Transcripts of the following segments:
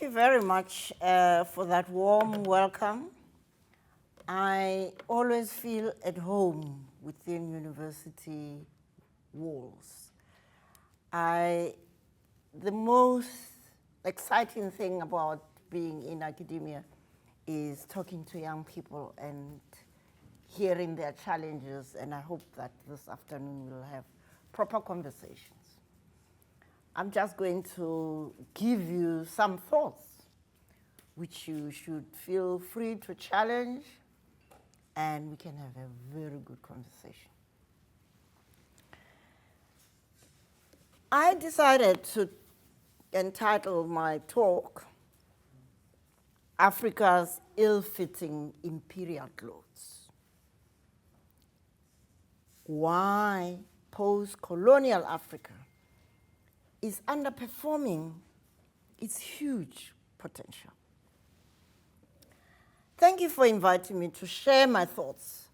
you very much for that warm welcome. I always feel at home within university walls. The most exciting thing about being in academia is talking to young people and hearing their challenges, and I hope that this afternoon we'll have proper conversations. I'm just going to give you some thoughts which you should feel free to challenge, and we can have a very good conversation. I decided to entitle my talk, Africa's Ill-Fitting Imperial Clothes. Why post-colonial Africa is underperforming its huge potential. Thank you for inviting me to share my thoughts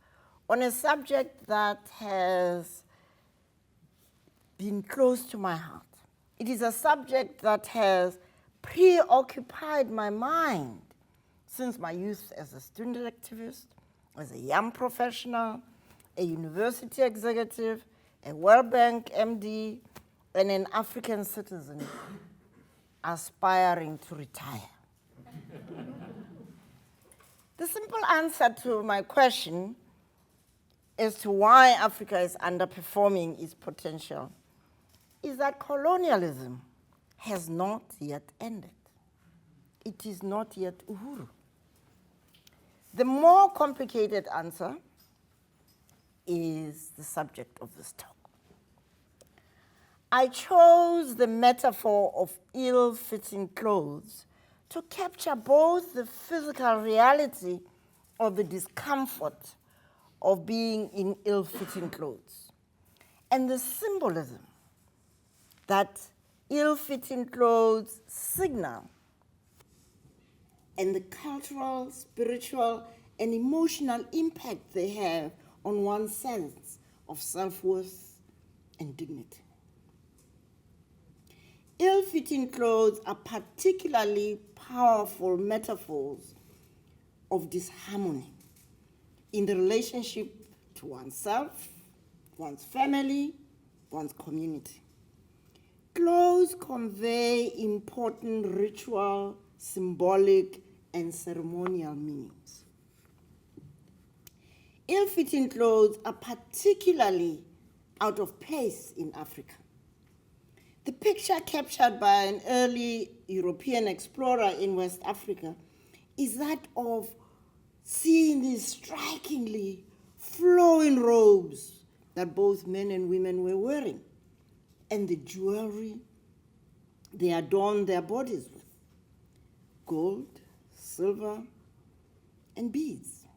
on a subject that has been close to my heart. It is a subject that has preoccupied my mind since my youth as a student activist, as a young professional, a university executive, a World Bank MD, and an African citizen aspiring to retire. The simple answer to my question as to why Africa is underperforming its potential is that colonialism has not yet ended. It is not yet uhuru. The more complicated answer is the subject of this talk. I chose the metaphor of ill-fitting clothes to capture both the physical reality of the discomfort of being in ill-fitting clothes and the symbolism that ill-fitting clothes signal and the cultural, spiritual, and emotional impact they have on one's sense of self-worth and dignity. Ill-fitting clothes are particularly powerful metaphors of disharmony in the relationship to oneself, one's family, one's community. Clothes convey important ritual, symbolic, and ceremonial meanings. Ill-fitting clothes are particularly out of place in Africa. The picture captured by an early European explorer in West Africa is that of seeing these strikingly flowing robes that both men and women were wearing, and the jewelry they adorned their bodies with: gold, silver, and beads,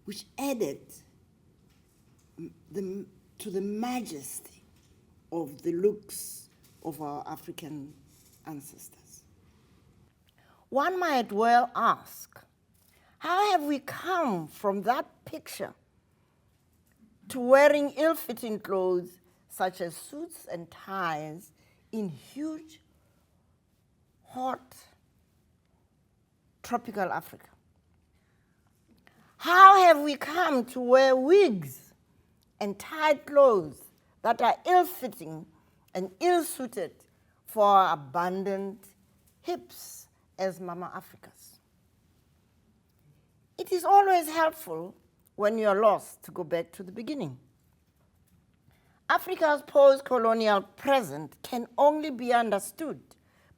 which added to the majesty of the looks of our African ancestors. One might well ask, how have we come from that picture to wearing ill-fitting clothes such as suits and ties in huge, hot, tropical Africa? How have we come to wear wigs and tight clothes that are ill-fitting and ill-suited for our abundant hips as Mama Africas? It is always helpful when you're lost to go back to the beginning. Africa's post-colonial present can only be understood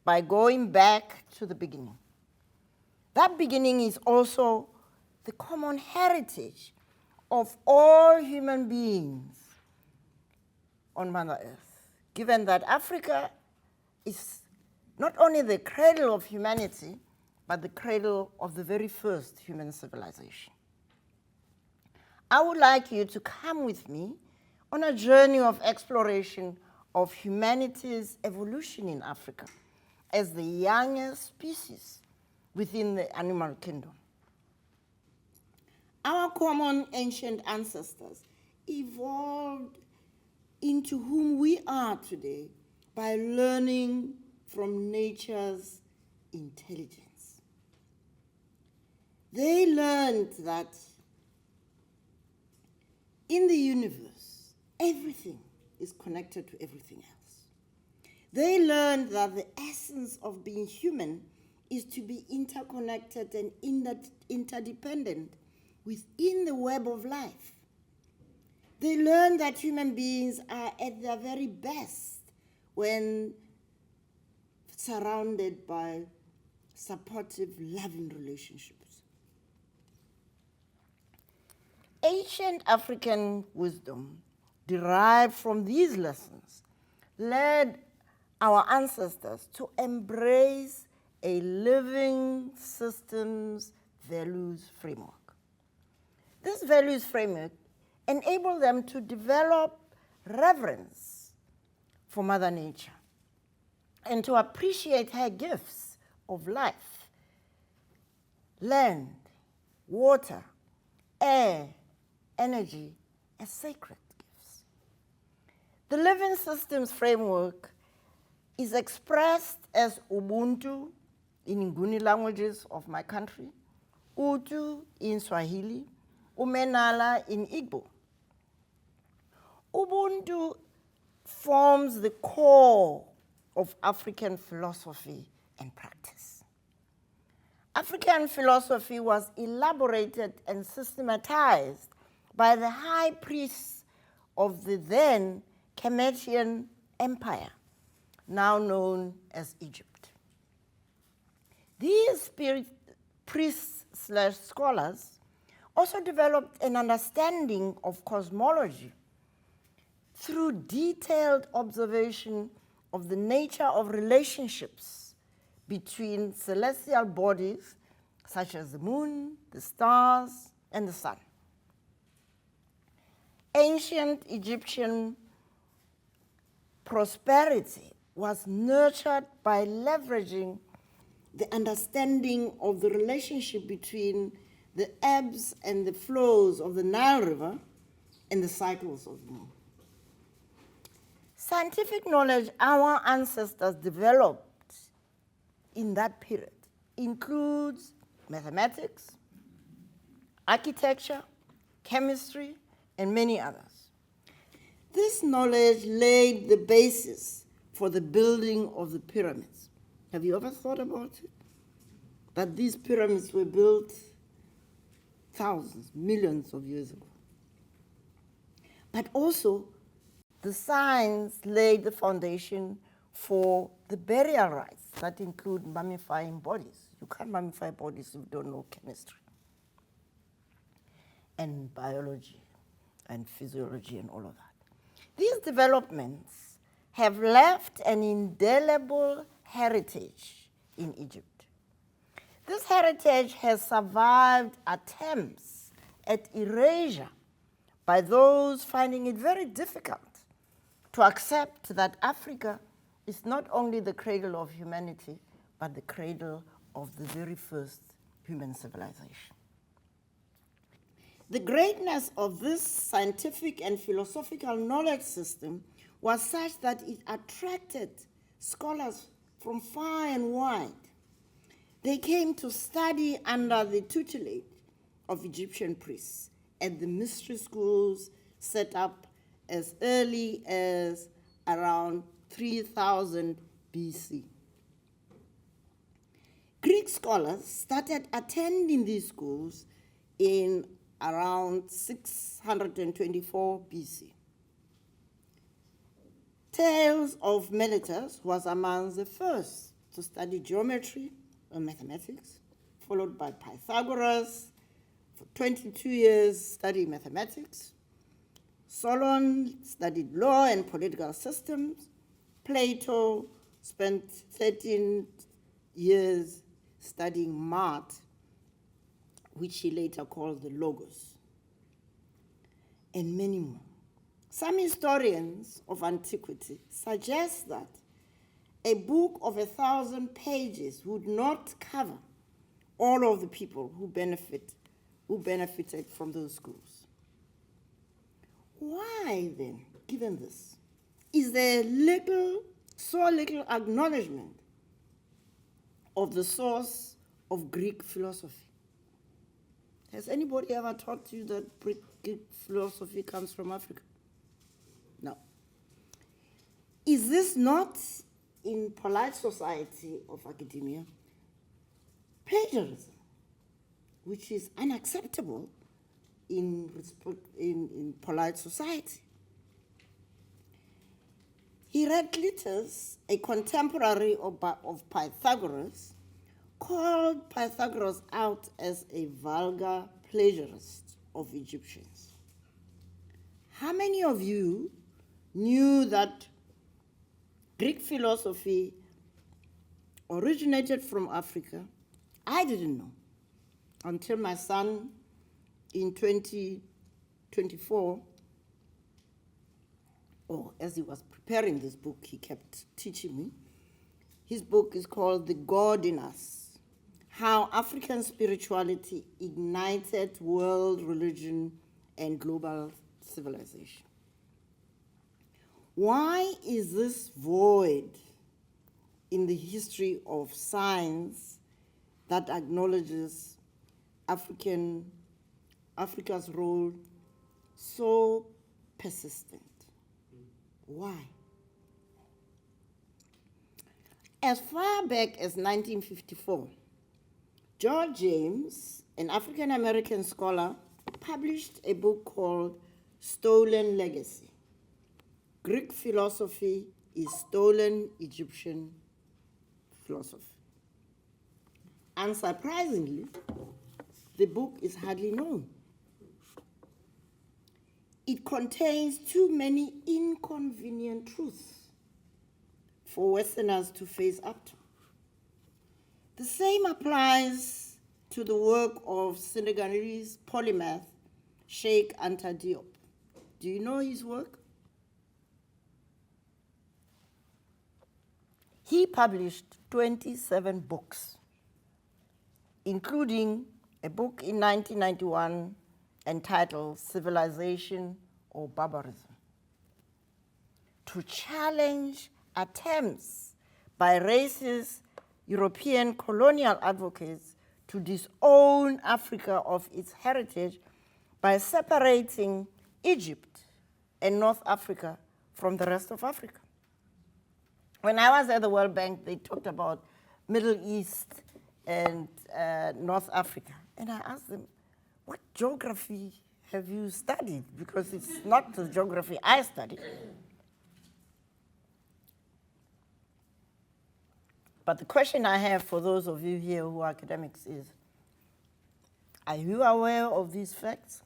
by going back to the beginning. That beginning is also the common heritage of all human beings on Mother Earth, given that Africa is not only the cradle of humanity, but the cradle of the very first human civilization. I would like you to come with me on a journey of exploration of humanity's evolution in Africa as the youngest species within the animal kingdom. Our common ancient ancestors evolved into whom we are today by learning from nature's intelligence. They learned that in the universe, everything is connected to everything else. They learned that the essence of being human is to be interconnected and interdependent within the web of life. They learned that human beings are at their very best when surrounded by supportive, loving relationships. Ancient African wisdom derived from these lessons led our ancestors to embrace a living systems values framework. This values framework enabled them to develop reverence for Mother Nature and to appreciate her gifts of life, land, water, air, energy as sacred gifts. The living systems framework is expressed as Ubuntu in Nguni languages of my country, Utu in Swahili, Umenala in Igbo. Ubuntu forms the core of African philosophy and practice. African philosophy was elaborated and systematized by the high priests of the then Kemetian Empire, now known as Egypt. These priests/scholars also developed an understanding of cosmology through detailed observation of the nature of relationships between celestial bodies such as the moon, the stars, and the sun. Ancient Egyptian prosperity was nurtured by leveraging the understanding of the relationship between the ebbs and the flows of the Nile River and the cycles of the moon. Scientific knowledge our ancestors developed in that period includes mathematics, architecture, chemistry, and many others. This knowledge laid the basis for the building of the pyramids. Have you ever thought about it? That these pyramids were built thousands, millions of years ago. But also, the science laid the foundation for the burial rites that include mummifying bodies. You can't mummify bodies if you don't know chemistry and biology and physiology and all of that. These developments have left an indelible heritage in Egypt. This heritage has survived attempts at erasure by those finding it very difficult to accept that Africa is not only the cradle of humanity, but the cradle of the very first human civilization. The greatness of this scientific and philosophical knowledge system was such that it attracted scholars from far and wide. They came to study under the tutelage of Egyptian priests at the mystery schools set up as early as around 3000 BC. Greek scholars started attending these schools in around 624 BC. Thales of Miletus was among the first to study geometry and mathematics, followed by Pythagoras, for 22 years studying mathematics. Solon studied law and political systems. Plato spent 13 years studying math, which he later called the Logos, and many more. Some historians of antiquity suggest that a book of 1,000 pages would not cover all of the people who benefited from those schools. Why then, given this, is there so little acknowledgement of the source of Greek philosophy. Has anybody ever taught you that Greek philosophy comes from Africa? No. Is this not, in polite society of academia, plagiarism, which is unacceptable in polite society? Heraclitus, a contemporary of Pythagoras, called Pythagoras out as a vulgar plagiarist of Egyptians. How many of you knew that Greek philosophy originated from Africa? I didn't know until my son in 2024, or as he was preparing this book, he kept teaching me. His book is called The God in Us: How African Spirituality Ignited World Religion and Global Civilization. Why is this void in the history of science that acknowledges Africa's role so persistent? Why? As far back as 1954, George James, an African-American scholar, published a book called Stolen Legacy. Greek philosophy is stolen Egyptian philosophy. Unsurprisingly, the book is hardly known. It contains too many inconvenient truths for Westerners to face up to. The same applies to the work of Senegalese polymath Cheikh Anta Diop. Do you know his work? He published 27 books, including a book in 1991 entitled Civilization or Barbarism, to challenge attempts by racist European colonial advocates to disown Africa of its heritage by separating Egypt and North Africa from the rest of Africa. When I was at the World Bank, they talked about Middle East and North Africa. And I asked them, what geography have you studied? Because it's not the geography I studied. But the question I have for those of you here who are academics is, are you aware of these facts?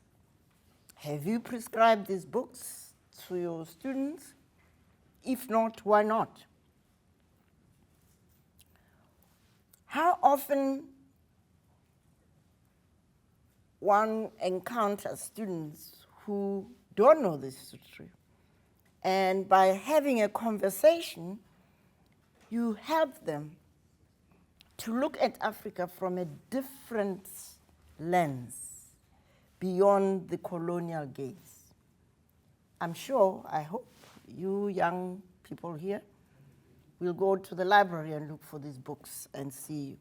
Have you prescribed these books to your students? If not, why not? How often one encounters students who don't know this history, and by having a conversation, you help them to look at Africa from a different lens, beyond the colonial gaze. I'm sure, I hope, you young people here will go to the library and look for these books and see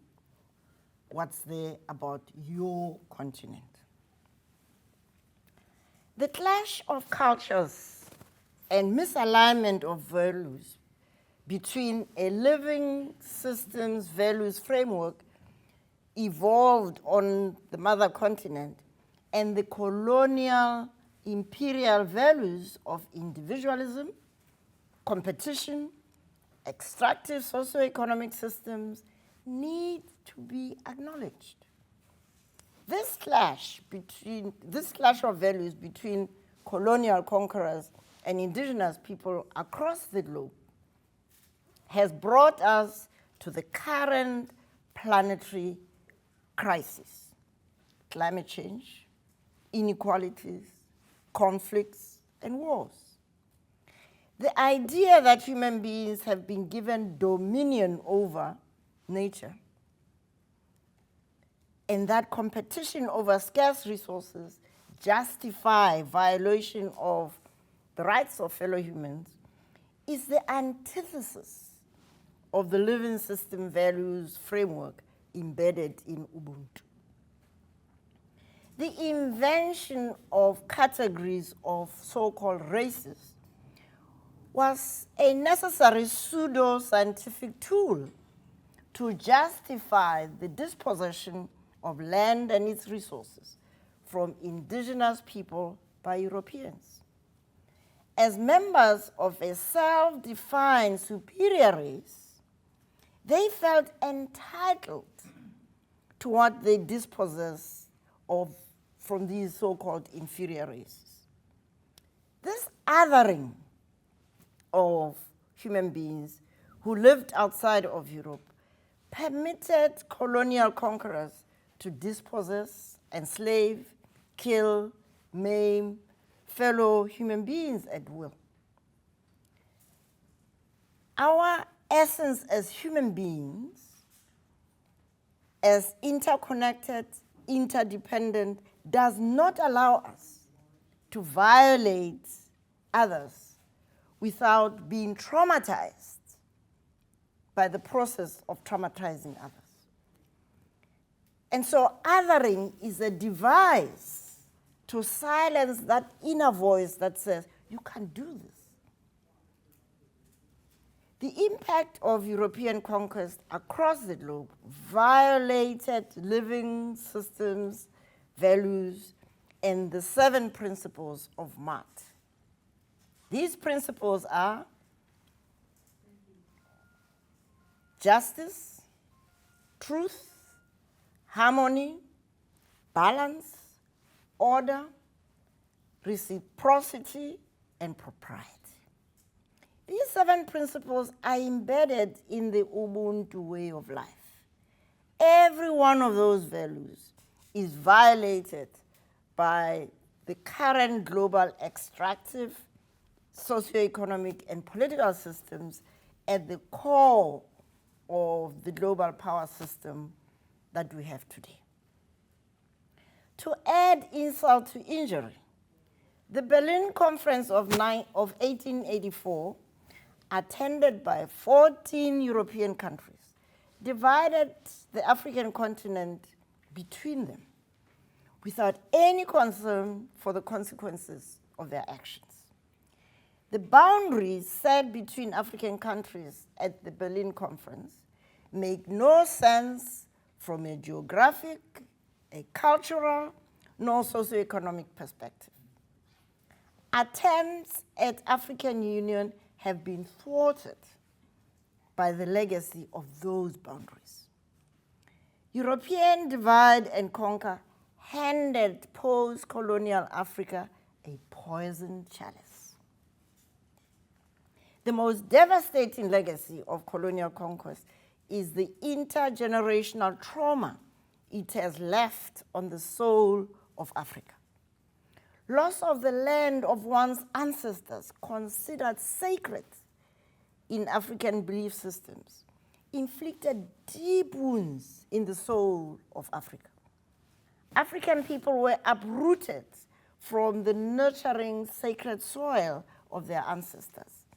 what's there about your continent. The clash of cultures and misalignment of values between a living systems values framework evolved on the mother continent and the colonial imperial values of individualism, competition, extractive socioeconomic systems need to be acknowledged. This clash of values between colonial conquerors and indigenous people across the globe has brought us to the current planetary crisis: climate change, inequalities, conflicts, and wars. The idea that human beings have been given dominion over nature and that competition over scarce resources justify violation of the rights of fellow humans is the antithesis of the living system values framework embedded in Ubuntu. The invention of categories of so-called races was a necessary pseudo-scientific tool to justify the dispossession of land and its resources from indigenous people by Europeans. As members of a self-defined superior race, they felt entitled to what they dispossessed of from these so-called inferior races. This othering of human beings who lived outside of Europe permitted colonial conquerors to dispossess, enslave, kill, maim fellow human beings at will. Our essence as human beings, as interconnected, interdependent, does not allow us to violate others without being traumatized by the process of traumatizing others. And so othering is a device to silence that inner voice that says, you can't do this. The impact of European conquest across the globe violated living systems, values, and the 7 principles of Mart. These principles are justice, truth, harmony, balance, order, reciprocity, and propriety. These 7 principles are embedded in the Ubuntu way of life. Every one of those values is violated by the current global extractive, socioeconomic, and political systems at the core of the global power system that we have today. To add insult to injury, the Berlin Conference of 1884, attended by 14 European countries, divided the African continent between them without any concern for the consequences of their actions. The boundaries set between African countries at the Berlin Conference make no sense from a geographic, a cultural, nor socioeconomic perspective. Attempts at African union have been thwarted by the legacy of those boundaries. European divide and conquer handed post-colonial Africa a poisoned chalice. The most devastating legacy of colonial conquest is the intergenerational trauma it has left on the soul of Africa. Loss of the land of one's ancestors, considered sacred in African belief systems, inflicted deep wounds in the soul of Africa. African people were uprooted from the nurturing sacred soil of their ancestors.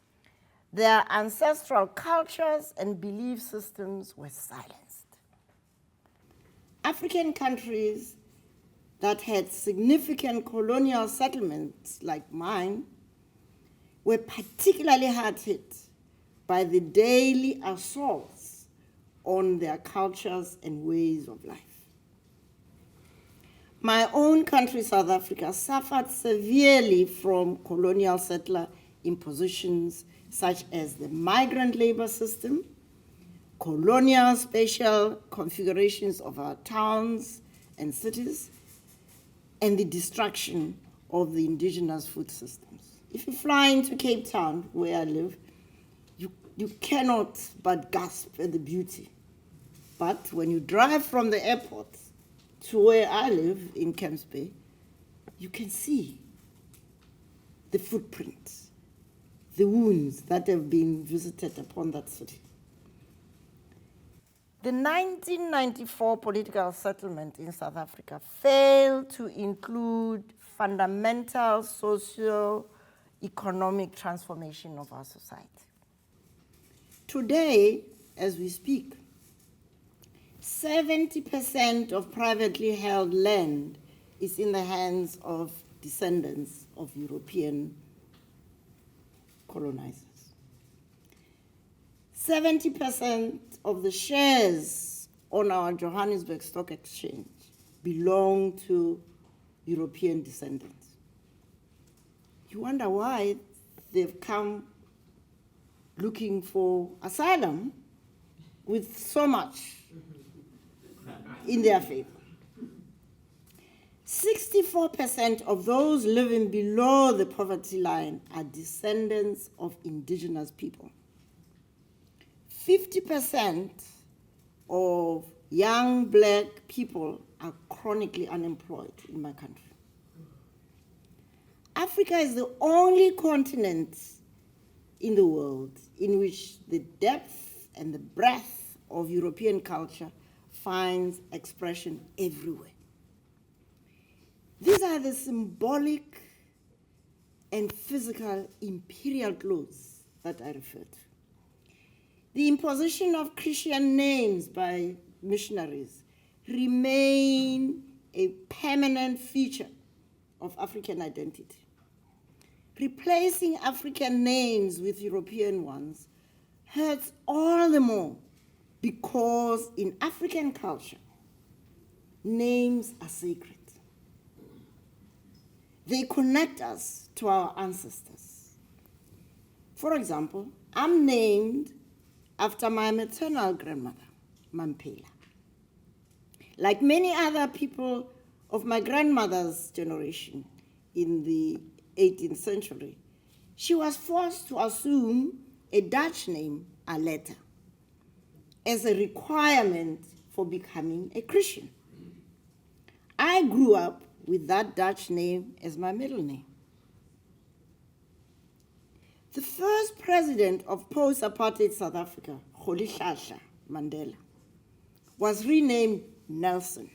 Their ancestral cultures and belief systems were silenced. African countries that had significant colonial settlements like mine were particularly hard hit by the daily assaults on their cultures and ways of life. My own country, South Africa, suffered severely from colonial settler impositions such as the migrant labor system, colonial spatial configurations of our towns and cities, and the destruction of the indigenous food systems. If you fly into Cape Town, where I live, you cannot but gasp at the beauty. But when you drive from the airport to where I live in Camps Bay, you can see the footprints, the wounds that have been visited upon that city. The 1994 political settlement in South Africa failed to include fundamental socio-economic transformation of our society. Today, as we speak. 70% of privately held land is in the hands of descendants of European colonizers. 70% of the shares on our Johannesburg Stock Exchange belong to European descendants. You wonder why they've come looking for asylum with so much in their favor. 64% of those living below the poverty line are descendants of indigenous people. 50% of young black people are chronically unemployed in my country. Africa is the only continent in the world in which the depth and the breadth of European culture finds expression everywhere. These are the symbolic and physical imperial clothes that I refer to. The imposition of Christian names by missionaries remain a permanent feature of African identity. Replacing African names with European ones hurts all the more because in African culture, names are sacred. They connect us to our ancestors. For example, I'm named after my maternal grandmother, Mamphela. Like many other people of my grandmother's generation in the 18th century, she was forced to assume a Dutch name, Aletta, as a requirement for becoming a Christian. I grew up with that Dutch name as my middle name. The first president of post-apartheid South Africa, Rolihlahla Mandela, was renamed Nelson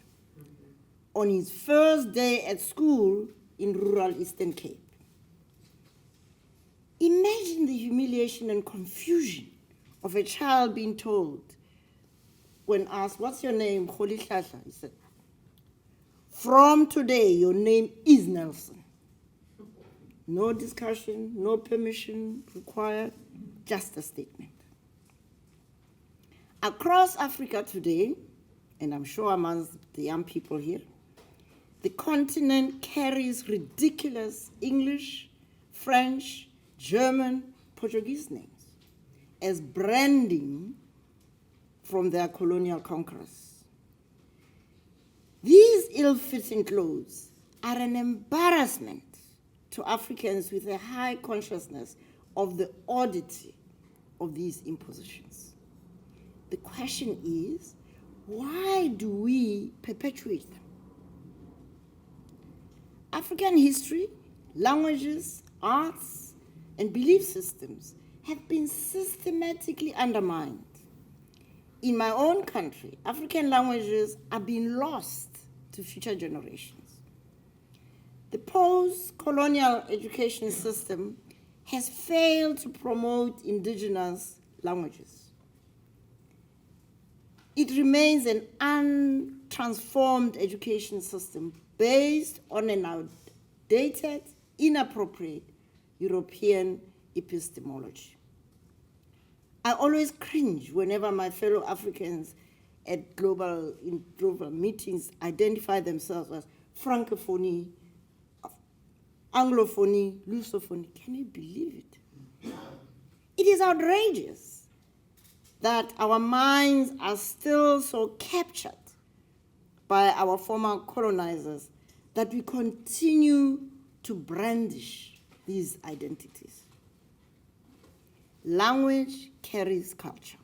on his first day at school in rural Eastern Cape. Imagine the humiliation and confusion of a child being told, when asked, "What's your name?" Rolihlahla. He said, "From today, your name is Nelson." No discussion, no permission required, just a statement. Across Africa today, and I'm sure amongst the young people here, the continent carries ridiculous English, French, German, Portuguese names as branding from their colonial conquerors. These ill-fitting clothes are an embarrassment to Africans with a high consciousness of the oddity of these impositions. The question is, why do we perpetuate them? African history, languages, arts, and belief systems have been systematically undermined. In my own country, African languages are being lost to future generations. The post-colonial education system has failed to promote indigenous languages. It remains an untransformed education system based on an outdated, inappropriate European epistemology. I always cringe whenever my fellow Africans at global meetings identify themselves as Francophonie, Anglophonie, Lusophonie. Can you believe it? It is outrageous that our minds are still so captured by our former colonizers that we continue to brandish these identities. Language carries culture.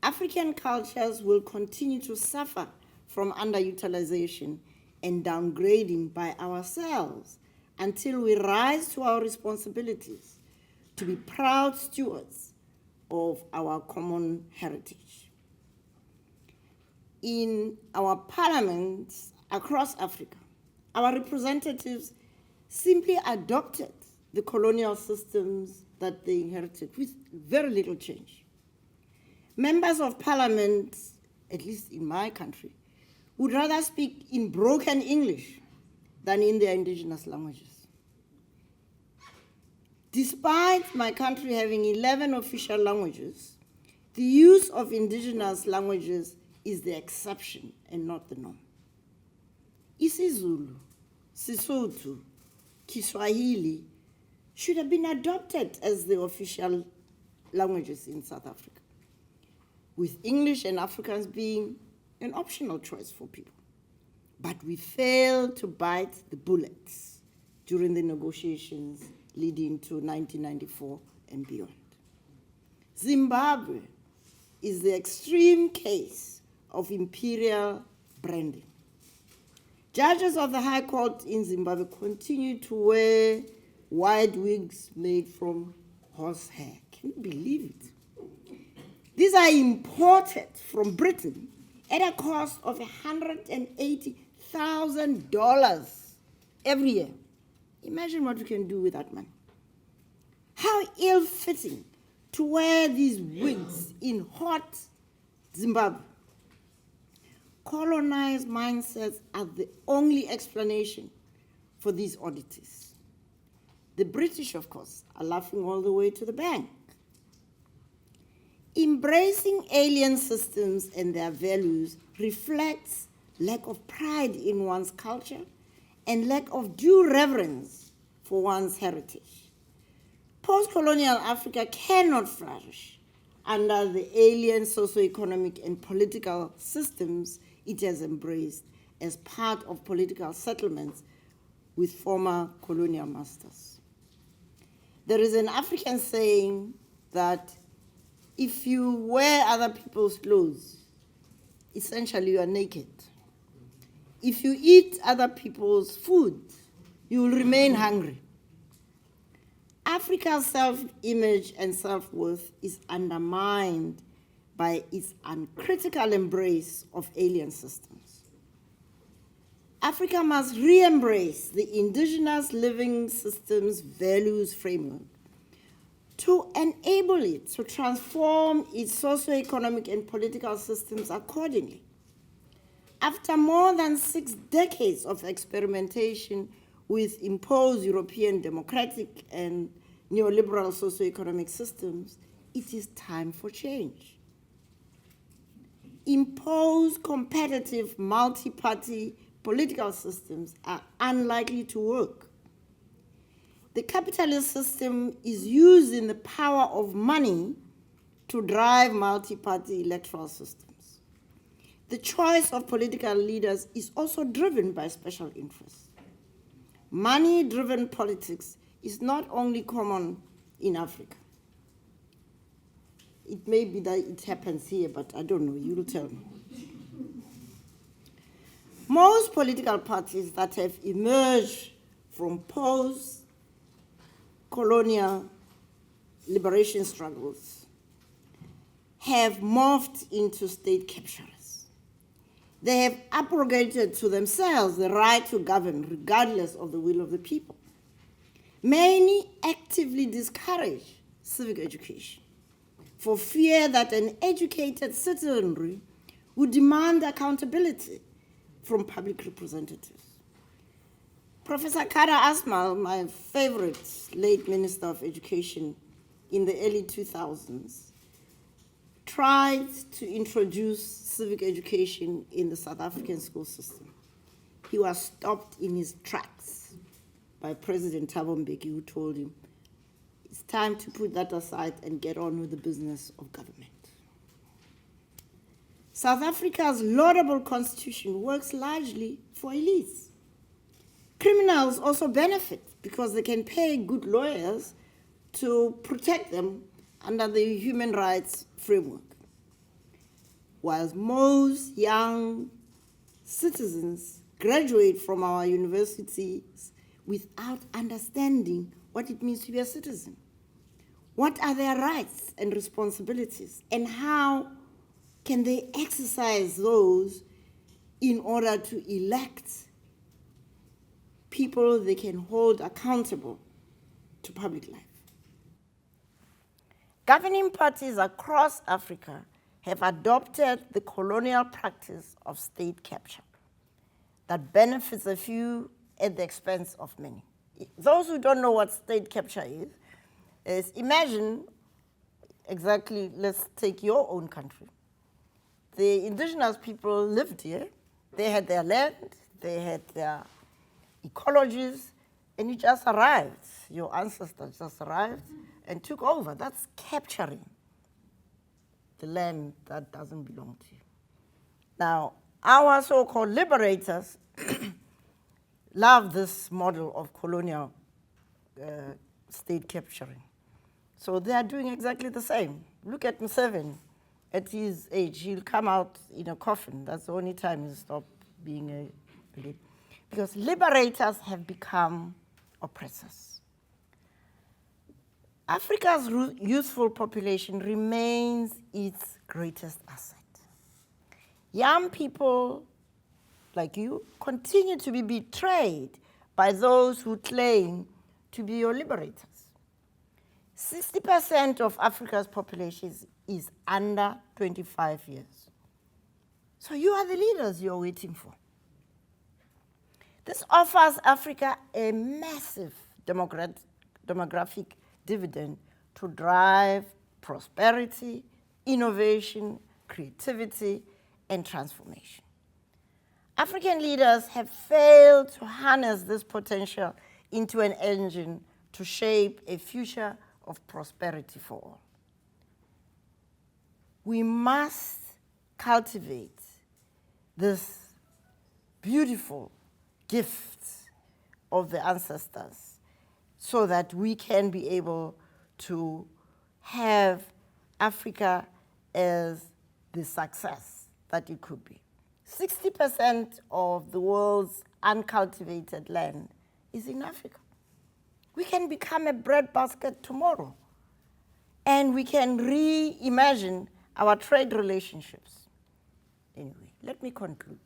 African cultures will continue to suffer from underutilization and downgrading by ourselves until we rise to our responsibilities to be proud stewards of our common heritage. In our parliaments across Africa, our representatives simply adopted the colonial systems that they inherited with very little change. Members of parliament, at least in my country, would rather speak in broken English than in their indigenous languages. Despite my country having 11 official languages, the use of indigenous languages is the exception and not the norm. isiZulu, Sesotho, Kiswahili should have been adopted as the official languages in South Africa, with English and Afrikaans being an optional choice for people. But we failed to bite the bullets during the negotiations leading to 1994 and beyond. Zimbabwe is the extreme case of imperial branding. Judges of the High Court in Zimbabwe continue to wear white wigs made from horsehair. Can you believe it? These are imported from Britain at a cost of $180,000 every year. Imagine what we can do with that money. How ill-fitting to wear these wigs in hot Zimbabwe. Colonized mindsets are the only explanation for these oddities. The British, of course, are laughing all the way to the bank. Embracing alien systems and their values reflects lack of pride in one's culture and lack of due reverence for one's heritage. Post-colonial Africa cannot flourish under the alien socioeconomic and political systems it has embraced as part of political settlements with former colonial masters. There is an African saying that if you wear other people's clothes, essentially you are naked. If you eat other people's food, you will remain hungry. Africa's self-image and self-worth is undermined by its uncritical embrace of alien systems. Africa must re-embrace the indigenous living systems values framework to enable it to transform its socioeconomic and political systems accordingly. After more than 6 decades of experimentation with imposed European democratic and neoliberal socioeconomic systems, it is time for change. Imposed competitive multi-party political systems are unlikely to work. The capitalist system is using the power of money to drive multi-party electoral systems. The choice of political leaders is also driven by special interests. Money-driven politics is not only common in Africa. It may be that it happens here, but I don't know, you'll tell me. Most political parties that have emerged from post-colonial liberation struggles have morphed into state capturers. They have abrogated to themselves the right to govern regardless of the will of the people. Many actively discourage civic education for fear that an educated citizenry would demand accountability from public representatives. Professor Kara Asmal, my favorite late Minister of Education in the early 2000s, tried to introduce civic education in the South African school system. He was stopped in his tracks by President Thabo Mbeki, who told him, it's time to put that aside and get on with the business of government. South Africa's laudable constitution works largely for elites. Criminals also benefit because they can pay good lawyers to protect them under the human rights framework. While most young citizens graduate from our universities without understanding what it means to be a citizen. What are their rights and responsibilities, and how can they exercise those in order to elect people they can hold accountable to public life? Governing parties across Africa have adopted the colonial practice of state capture that benefits a few at the expense of many. Those who don't know what state capture is imagine exactly, let's take your own country. The indigenous people lived here. They had their land, they had their ecologies, and you just arrived. Your ancestors just arrived and took over. That's capturing the land that doesn't belong to you. Now, our so-called liberators love this model of colonial state capturing. So they are doing exactly the same. Look at Museveni. At his age, he'll come out in a coffin. That's the only time he'll stop being a leader. Because liberators have become oppressors. Africa's youthful population remains its greatest asset. Young people like you continue to be betrayed by those who claim to be your liberators. 60% of Africa's population is under 25 years. So you are the leaders you're waiting for. This offers Africa a massive demographic dividend to drive prosperity, innovation, creativity, and transformation. African leaders have failed to harness this potential into an engine to shape a future of prosperity for all. We must cultivate this beautiful gift of the ancestors so that we can be able to have Africa as the success that it could be. 60% of the world's uncultivated land is in Africa. We can become a breadbasket tomorrow, and we can reimagine our trade relationships. Anyway, let me conclude.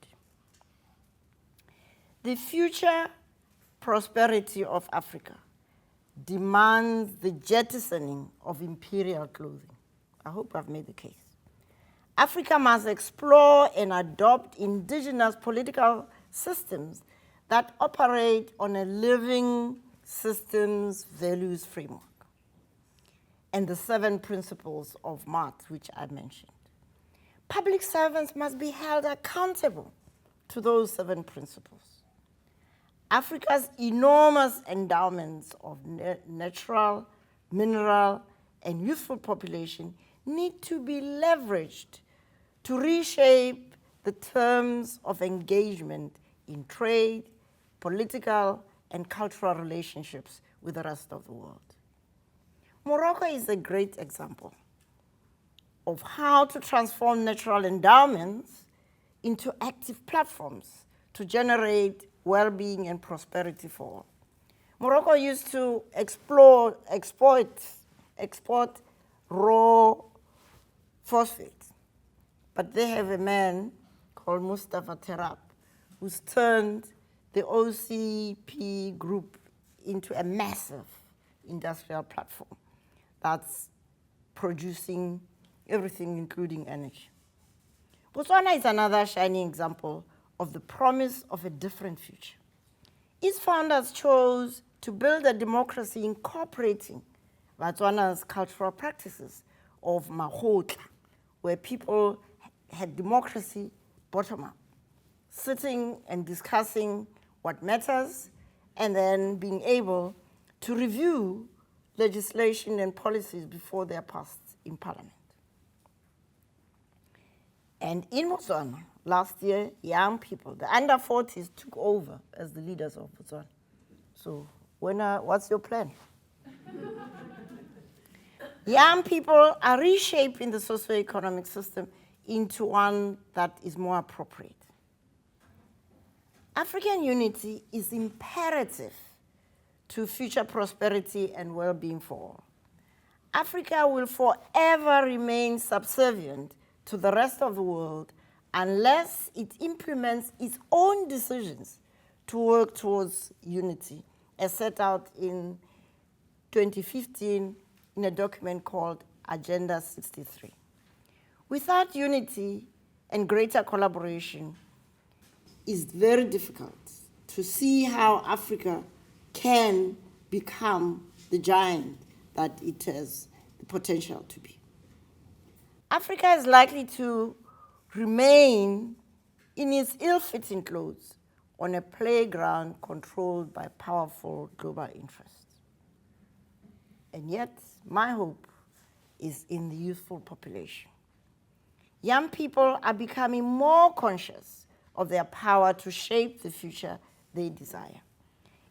The future prosperity of Africa demands the jettisoning of imperial clothing. I hope I've made the case. Africa must explore and adopt indigenous political systems that operate on a living systems values framework and the 7 principles of Marx, which I mentioned. Public servants must be held accountable to those 7 principles. Africa's enormous endowments of natural, mineral, and youthful population need to be leveraged to reshape the terms of engagement in trade, political, and cultural relationships with the rest of the world. Morocco is a great example of how to transform natural endowments into active platforms to generate well-being and prosperity for all. Morocco used to export raw phosphate, but they have a man called Mustafa Terab who's turned the OCP group into a massive industrial platform that's producing everything, including energy. Botswana is another shining example of the promise of a different future. Its founders chose to build a democracy incorporating Botswana's cultural practices of mahotla, where people had democracy bottom up, sitting and discussing what matters, and then being able to review legislation and policies before they're passed in Parliament. And in Botswana, last year, young people, the under 40s, took over as the leaders of Botswana. So what's your plan? Young people are reshaping the socioeconomic system into one that is more appropriate. African unity is imperative to future prosperity and well-being for all. Africa will forever remain subservient to the rest of the world unless it implements its own decisions to work towards unity, as set out in 2015 in a document called Agenda 63. Without unity and greater collaboration, it's very difficult to see how Africa can become the giant that it has the potential to be. Africa is likely to remain in its ill-fitting clothes on a playground controlled by powerful global interests. And yet, my hope is in the youthful population. Young people are becoming more conscious of their power to shape the future they desire.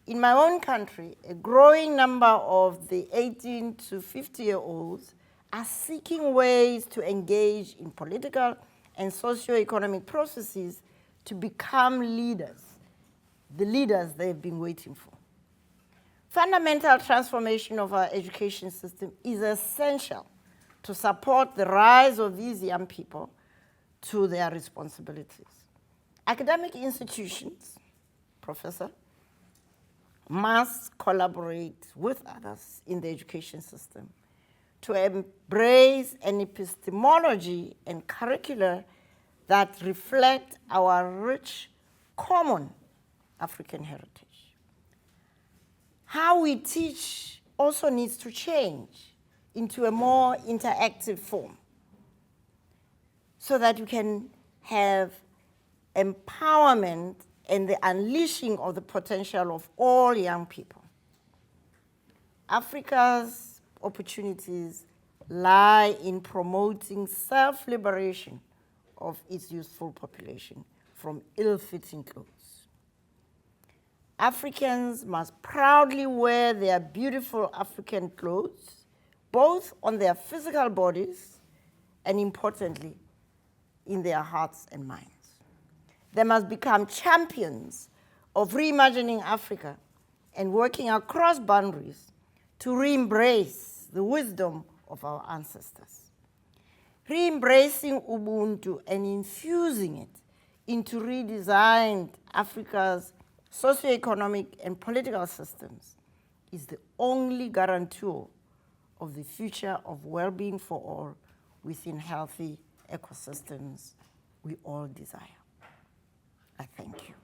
In my own country, a growing number of the 18 to 50-year-olds are seeking ways to engage in political and socio-economic processes to become leaders, the leaders they've been waiting for. Fundamental transformation of our education system is essential to support the rise of these young people to their responsibilities. Academic institutions, Professor, must collaborate with others in the education system to embrace an epistemology and curricula that reflect our rich, common African heritage. How we teach also needs to change into a more interactive form so that we can have empowerment and the unleashing of the potential of all young people. Africa's opportunities lie in promoting self-liberation of its youthful population from ill-fitting clothes. Africans must proudly wear their beautiful African clothes, both on their physical bodies and, importantly, in their hearts and minds. They must become champions of reimagining Africa and working across boundaries to re-embrace the wisdom of our ancestors. Re-embracing Ubuntu and infusing it into redesigned Africa's socioeconomic and political systems is the only guarantor of the future of well-being for all within healthy ecosystems we all desire. I thank you.